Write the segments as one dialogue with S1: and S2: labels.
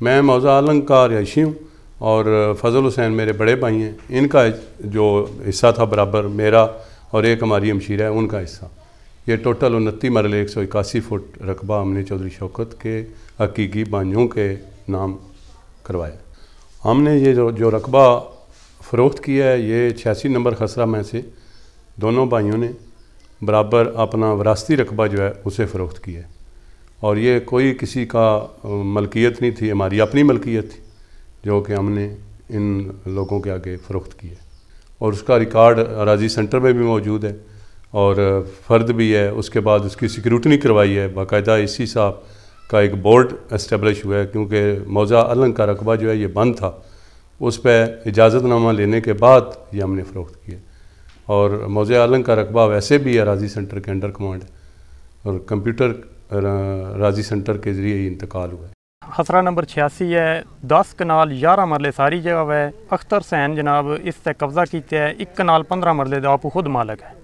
S1: मैं मौजा आलम का रिहायशी हूँ और फजल हुसैन मेरे बड़े भाई हैं। इनका जो हिस्सा था बराबर मेरा और एक हमारी हमशीरा है उनका हिस्सा। ये टोटल 29 मरले 181 फुट रकबा हमने चौधरी शौकत के हकीकी बांझों के नाम करवाया। हमने ये जो रकबा फ़रोख्त किया है ये 86 नंबर खसरा में से दोनों भाइयों ने बराबर अपना विरासती रकबा जो है उसे फ़रोख्त किया है और ये कोई किसी का मलकियत नहीं थी, हमारी अपनी मलकियत थी जो कि हमने इन लोगों के आगे फ़रोख्त किया और उसका रिकॉर्ड अराजी सेंटर में भी मौजूद है और फ़र्द भी है। उसके बाद उसकी सिक्योरिटी करवाई है, बाकायदा इसी साहब का एक बोर्ड इस्टेब्लिश हुआ है क्योंकि मौजा आलम का रकबा जो है ये बंद था, उस पर इजाज़तनामा लेने के बाद ये हमने फ़रोख्त किया और मौजा आलम का रकबा वैसे भी अराजी सेंटर के अंडर कमांड है और कंप्यूटर राजी सेंटर के ज़रिए ही इंतकाल हुआ है।
S2: खसरा नंबर 86 है, 10 कनाल 11 मरले सारी जगह है। अख्तर हुसैन जनाब इस पर कब्ज़ा किया है, 1 कनाल 15 मरले का आप खुद मालक है,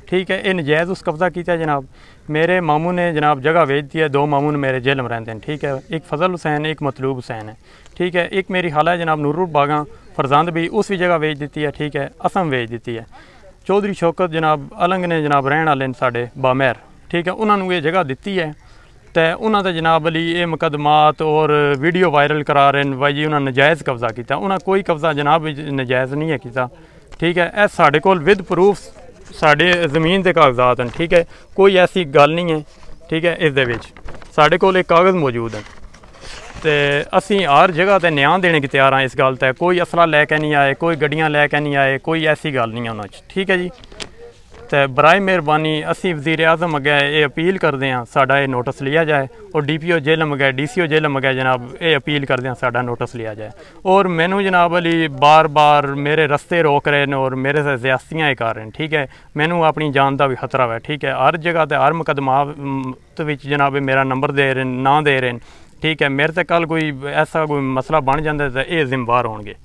S2: ठीक है। ये नजायज़ उस कब्ज़ा किया है जनाब। मेरे मामू ने जनाब जगह बेच दी है, 2 मामू ने मेरे जेल में रहते हैं, ठीक है। एक फजल हुसैन एक मतलूब हुसैन है, ठीक है। एक मेरी खाला है जनाब नूरुल बागा फरजंद भी उस भी जगह बेच दी है, ठीक है। असम बेच दी है। चौधरी शौकत जनाब अलंग ने जनाब रहने वाले साढ़े बामेर, ठीक है, उन्होंने ये जगह दी है तो उन्होंने जनाब अली ये मुकदमात और वीडियो वायरल करा रहे हैं भाई जी उन्होंने नजायज़ कब्ज़ा किया। उन्होंने कोई कब्ज़ा जनाब नजायज़ नहीं है किया, ठीक है। ए साढ़े कोल विद प्रूफ साढ़े ज़मीन के कागजात हैं, ठीक है। कोई ऐसी गल नहीं है, ठीक है। इस दे विच साढ़े कोल एक कागज़ मौजूद है तो असी हर जगह पर न्याय देने की तैयार हैं। इस गल ते कोई असला लैके नहीं आए, कोई गड्डियाँ लैके नहीं आए, कोई ऐसी गल नहीं है उन्होंने, ठीक है जी। तो बराए मेहरबानी असी वज़ीर आज़म अगे ये अपील करते हैं साडा ये नोटिस लिया जाए और DPO जेल मगे DCO जेल मगे जनाब ये अपील करते हैं साडा नोटिस लिया जाए। और मैनू जनाब अली बार बार मेरे रस्ते रोक रहे हैं और मेरे से ज़्यादतियाँ ही कर रहे हैं, ठीक है। मैनू अपनी जान का भी खतरा है, ठीक है। हर जगह पर हर मुकदमा जनाब मेरा नंबर दे रहे हैं, ना दे रहे हैं, ठीक है। मेरे तो कल कोई ऐसा कोई मसला बन जाता तो ये जिम्मेवार होंगे।